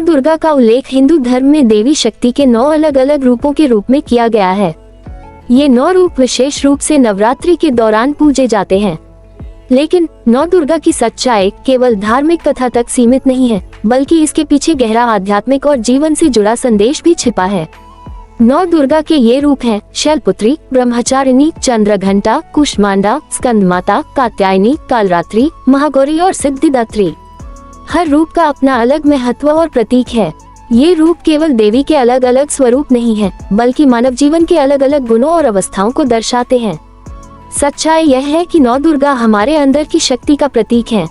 दुर्गा का उल्लेख हिंदू धर्म में देवी शक्ति के 9 अलग अलग रूपों के रूप में किया गया है। ये 9 रूप विशेष रूप से नवरात्रि के दौरान पूजे जाते हैं। लेकिन 9 दुर्गा की सच्चाई केवल धार्मिक कथा तक सीमित नहीं है, बल्कि इसके पीछे गहरा आध्यात्मिक और जीवन से जुड़ा संदेश भी छिपा है। 9 दुर्गा के ये रूप हैं शैलपुत्री, ब्रह्मचारिणी, चंद्रघंटा, कुष्मांडा, स्कंदमाता, कात्यायनी, कालरात्रि, महागौरी और सिद्धिदात्री। हर रूप का अपना अलग महत्व और प्रतीक है। ये रूप केवल देवी के अलग अलग स्वरूप नहीं है, बल्कि मानव जीवन के अलग अलग गुणों और अवस्थाओं को दर्शाते हैं। सच्चाई यह है कि 9 दुर्गा हमारे अंदर की शक्ति का प्रतीक है।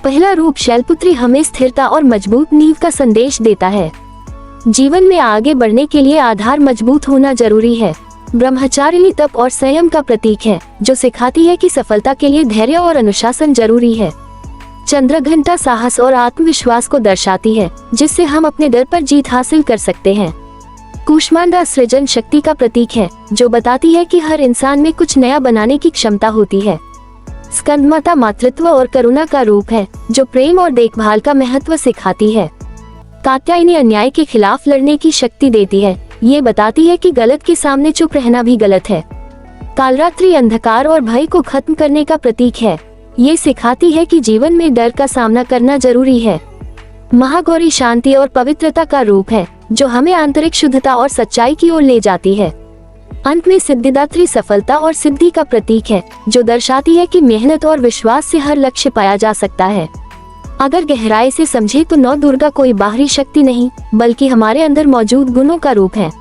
पहला रूप शैलपुत्री हमें स्थिरता और मजबूत नींव का संदेश देता है। जीवन में आगे बढ़ने के लिए आधार मजबूत होना जरूरी है। ब्रह्मचारिणी तप और संयम का प्रतीक है, जो सिखाती है कि सफलता के लिए धैर्य और अनुशासन जरूरी है। चंद्रघंटा साहस और आत्मविश्वास को दर्शाती है, जिससे हम अपने डर पर जीत हासिल कर सकते हैं। कुष्मांडा सृजन शक्ति का प्रतीक है, जो बताती है कि हर इंसान में कुछ नया बनाने की क्षमता होती है। स्कंदमाता मातृत्व और करुणा का रूप है, जो प्रेम और देखभाल का महत्व सिखाती है। कात्यायनी अन्याय के खिलाफ लड़ने की शक्ति देती है, ये बताती है कि गलत के सामने चुप रहना भी गलत है। कालरात्रि अंधकार और भय को खत्म करने का प्रतीक है, ये सिखाती है कि जीवन में डर का सामना करना जरूरी है। महागौरी शांति और पवित्रता का रूप है, जो हमें आंतरिक शुद्धता और सच्चाई की ओर ले जाती है। अंत में सिद्धिदात्री सफलता और सिद्धि का प्रतीक है, जो दर्शाती है कि मेहनत और विश्वास से हर लक्ष्य पाया जा सकता है। अगर गहराई से समझे तो 9 दुर्गा कोई बाहरी शक्ति नहीं, बल्कि हमारे अंदर मौजूद गुणों का रूप है।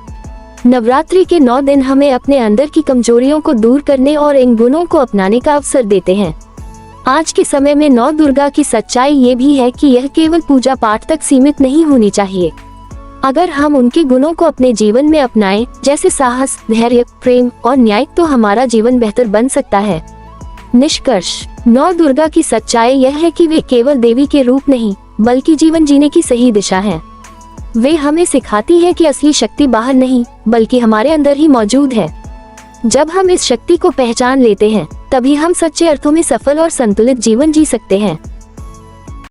नवरात्रि के 9 दिन हमें अपने अंदर की कमजोरियों को दूर करने और इन गुणों को अपनाने का अवसर देते हैं। आज के समय में 9 दुर्गा की सच्चाई ये भी है कि यह केवल पूजा पाठ तक सीमित नहीं होनी चाहिए। अगर हम उनके गुणों को अपने जीवन में अपनाएं, जैसे साहस, धैर्य, प्रेम और न्याय, तो हमारा जीवन बेहतर बन सकता है। निष्कर्ष, 9 दुर्गा की सच्चाई यह है कि वे केवल देवी के रूप नहीं, बल्कि जीवन जीने की सही दिशा हैं। वे हमें सिखाती है कि असली शक्ति बाहर नहीं, बल्कि हमारे अंदर ही मौजूद है। जब हम इस शक्ति को पहचान लेते हैं, तभी हम सच्चे अर्थों में सफल और संतुलित जीवन जी सकते हैं।